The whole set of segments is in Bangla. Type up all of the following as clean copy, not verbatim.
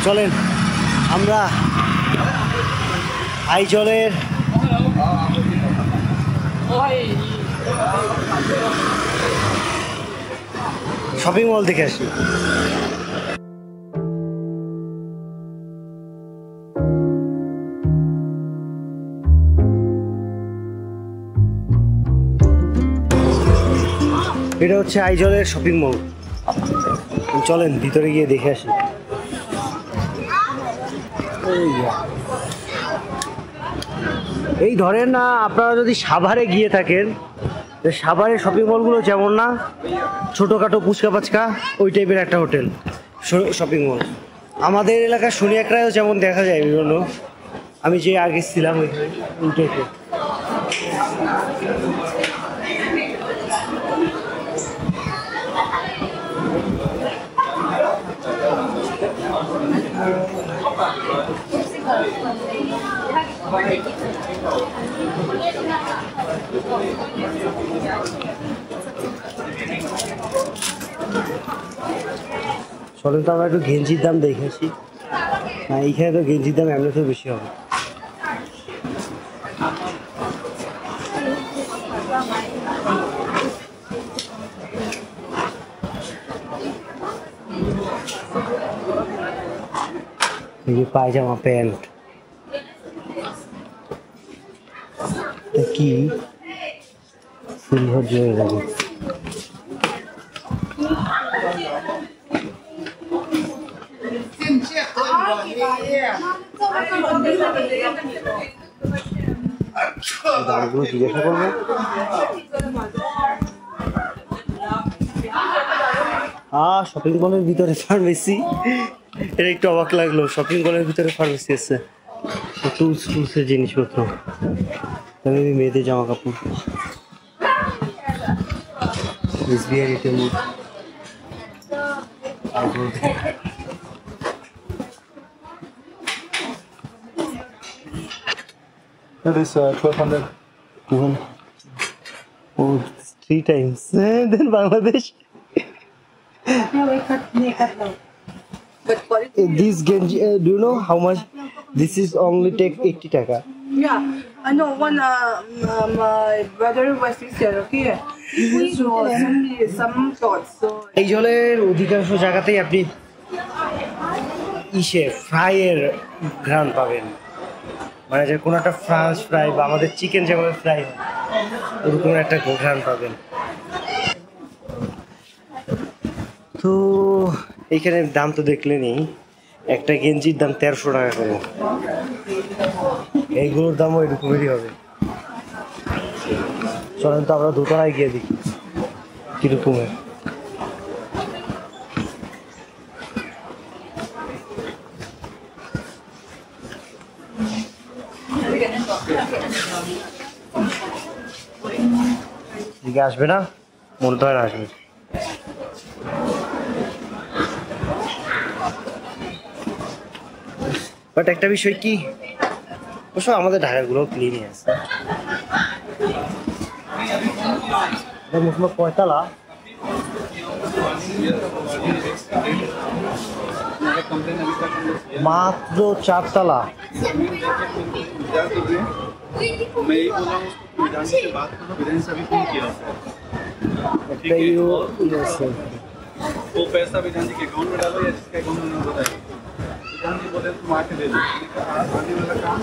চলেন আমরা আইজলের শপিং মল দেখে আসি। এটা হচ্ছে আইজলের শপিং মল। চলেন ভিতরে গিয়ে দেখে আসি। এই ধরেন না, আপনারা যদি সাভারে গিয়ে থাকেন, সাভারের শপিং মলগুলো যেমন না ছোটোখাটো পুচকা পাচকা ওই টাইপের একটা হোটেল শপিং মল। আমাদের এলাকার শনিয়াকড়ায়ও যেমন দেখা যায় বিভিন্ন, আমি যে আগে ছিলাম ওই টাইপের। চলেন তো আমরা একটু গেঞ্জির দাম দেখেছি। না এইখানে তো গেঞ্জির দাম এমনি তো বেশি হবে। পায়জামা প্যান্ট কি সিলভার জুয়েলারি। দামগুলো জিজ্ঞাসা করবো। শপিং মলের ভিতরে ফার্মেসি, এটা একটু অবাক লাগলো। শপিং মলের ভিতরে ফার্মেসি আছে, টুলসের জিনিসপত্র, মেয়েদের জামা কাপড়, SBI retail. That is 1200. Oh, 3 times. Then Bangladesh. This Genji, do you know how much? This is only take 80 taka. Yeah, I know one. My brother was this year. Okay, we some clothes. So এই জলের অধিকাংশ জায়গাতেই আপনি ফ্রাইয়ের ঘ্রাণ পাবেন, মানে যে কোনো একটা ফ্রান্স ফ্রাই বা আমাদের চিকেন যেভাবে ফ্রাই হয় ওরকম একটা ঘ্রাণ পাবেন। তো এইখানে দাম তো দেখলেনই, একটা গেঞ্জির দাম 1300 টাকা করে। এইগুলোর দামও এরকমেরই হবে। চলেন তো আমরা দোতলায় গিয়ে দেখি কিরকমের। দিকে আসবে না, মনে তো হয় না আসবে। বাট একটা বিষয় কি, অবশ্য আমাদের ঢাকাগুলো ক্লিনই আছে। মুসলিম কয়তালা? মাত্র 4 তলা। वो पैसा विधान जी के अकाउंट में डालो या जिसका अकाउंट में बताइए। विधान जी बोले तुम आके दे दो, आने वाला काम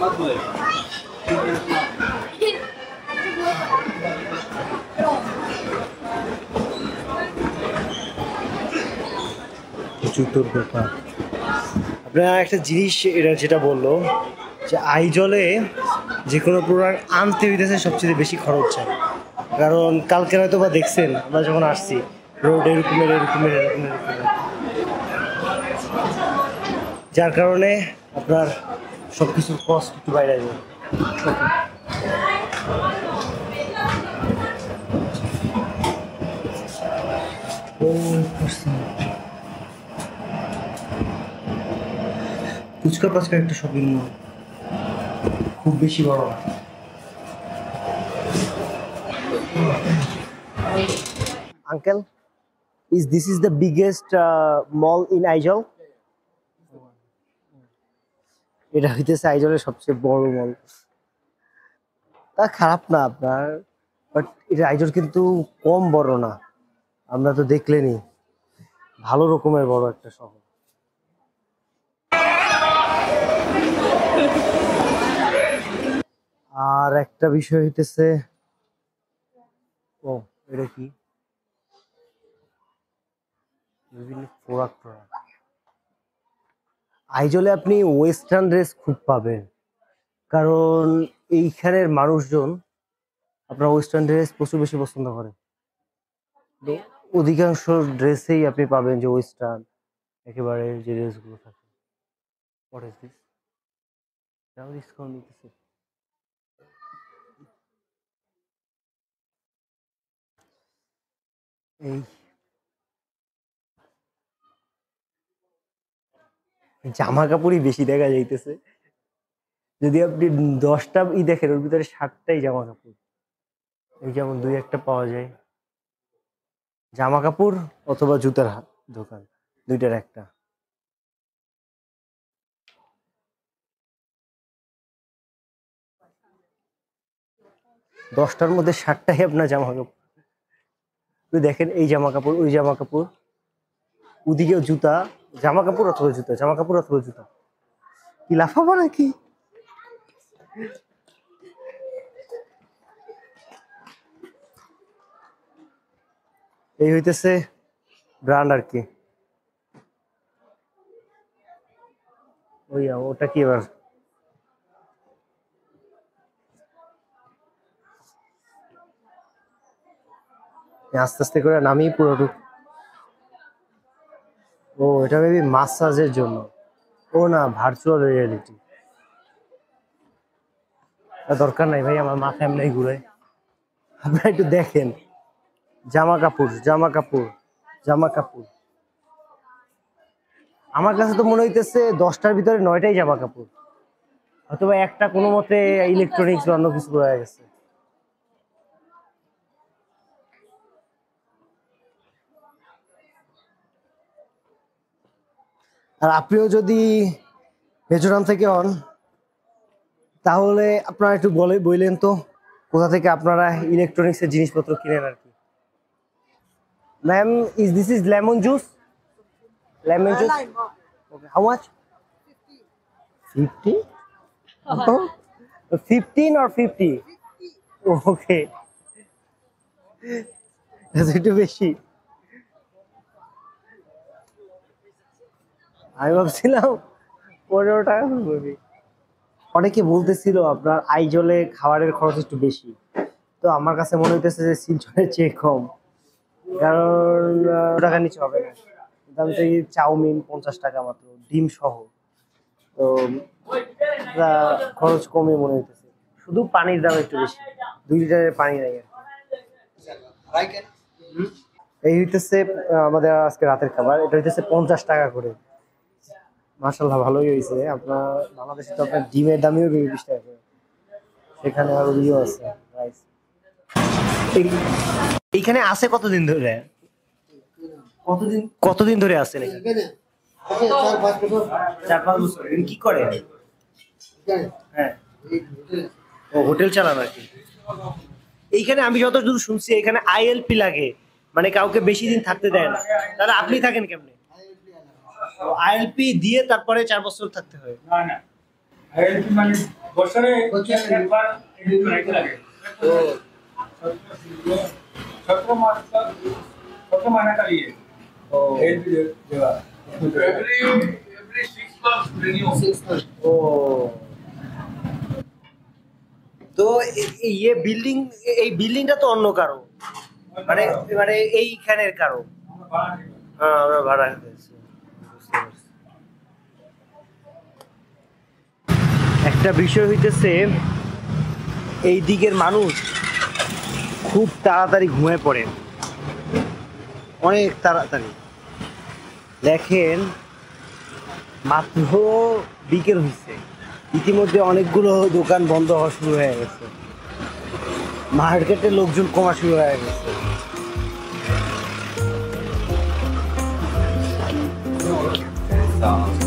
मत बोले। জুতোর দোকান। আপনারা একটা জিনিস এটা যেটা বললো যে আইজলে যে কোনো প্রোডাক্ট আনতে হইতেছে সবচেয়ে বেশি খরচ চাই। কারণ কালকে হয়তো বা দেখছেন আমরা যখন আসছি রোড এরকমের, যার কারণে আপনার সব কিছুর কস্ট একটু বাইরে যাবে। ফুচকা পাচকা একটা শপিং মল, খুব বেশি বড়। Uncle This is the biggest mall in Aizawl? এটা হইতেছে আইজলের সবচেয়ে বড় মল। তা খারাপ না আপনার, বাট এটা আইজল কিন্তু কম বড় না, আমরা তো দেখলেনি, ভালো রকমের বড় একটা শহর। আর একটা বিষয় হইতেছে, ও এটা কি বিভিন্ন প্রোডাক্ট, আইজলে আপনি ওয়েস্টার্ন ড্রেস খুব পাবেন, কারণ এইখানের মানুষজন আপনার ওয়েস্টার্ন ড্রেস প্রচুর বেশি পছন্দ করে। তো অধিকাংশ ড্রেসেই আপনি পাবেন যে ওয়েস্টার্ন একেবারে যে ড্রেসগুলো থাকে। What is this? Now discount নিতেছে। এই জামা কাপড়ই বেশি দেখা যাইতেছে। যদি আপনি 10টা দেখেন, ওর ভিতরে 7টাই জামা কাপড়। এই যেমন 2-1টা পাওয়া যায় জামা কাপড় অথবা জুতার দোকান, দুইটার একটা। দশটার মধ্যে 7টাই আপনার জামা কাপড়। দেখেন এই জামা কাপড়, ওই জামা কাপড়, ওদিকেও জুতা, জামা কাপড় অথবা জুতা, জামা কাপড় অথবা জুতা। কি লাফাবো নাকি? এই হইতেছে ব্র্যান্ড আর কি। ওটা কি এবার আস্তে আস্তে করে নামিয়ে পুরো। ও এটা মেবি মাসাজের জন্য। ও না, ভার্চুয়াল রিয়েলিটি। দরকার নাই ভাই, আমার মাথা এমনি ঘুরে। আপনারা একটু দেখেন জামা কাপড়, জামা কাপড়, জামা কাপড়। আমার কাছে তো মনে হইতেছে 10টার ভিতরে 9টাই জামা কাপড়, অথবা একটা কোনো মতে ইলেকট্রনিক্স বা অন্য কিছু রয়ে গেছে। আর আপনিও যদি মেজোরাম থেকে হন, তাহলে আপনারা একটু বললেন তো কোথা থেকে আপনারা ইলেকট্রনিক্সের জিনিসপত্র কিনেন আর কি। Ma'am, this is lemon juice? Lemon juice, okay, how much? 50? 15 or 50? ওকে, একটু বেশি। আমি ভাবছিলাম 15 টাকা করবি। অনেকে বলতেছিল আপনার আইজলে খাবারের খরচ একটু বেশি, তো আমার কাছে মনে হইতেছে যে শিলচরের চেয়ে কম, কারণ টাকা নিচে হবে না। দাম তো এই চাউমিন 50 টাকা মাত্র, ডিম সহ, তো খরচ কমে মনে হইতেছে। শুধু পানির দাম একটু বেশি, 2 লিটারের পানি নাই আর কি। এই হইতেছে আমাদের আজকে রাতের খাবার, এটা হইতেছে 50 টাকা করে। মাশাআল্লাহ ভালোই হয়েছে। আপনার বাংলাদেশে তো আপনার ডিমের দামও 20 টাকা করে, সেখানে আরো ইয়ে আছে রাইস। এইখানে আছে কতদিন ধরে? কতদিন ধরে আছেন এখানে? 4-5 বছর। কি করে? হ্যাঁ, ও হোটেল চালান আর কি। এইখানে আমি যতদূর শুনছি এখানে ILP লাগে, মানে কাউকে বেশি দিন থাকতে দেয় না। দাদা আপনি থাকেন কেমনে? ILP দিয়ে তারপরে 4 বছর থাকতে হয়? না না, ILP মানে বছরে একবার এডিট রাখতে লাগে। তো 17 মাস का 17 महीने का लिए तो ILP देगा every 6 months renew। ও, তো ये বিল্ডিং, এই বিল্ডিংটা তো অন্য কারো, মানে মানে এইখানের কারো? হ্যাঁ, আমরা ভাড়া দিয়েছি। একটা বিষয় হইতেছে এই দিকের মানুষ খুব তাড়াতাড়ি ঘুমিয়ে পড়ে, অনেক তাড়াতাড়ি। দেখেন মাত্র বিকেল হয়েছে, ইতিমধ্যে অনেকগুলো দোকান বন্ধ হওয়া শুরু হয়ে গেছে, মার্কেটে লোকজন কমা শুরু হয়ে গেছে। था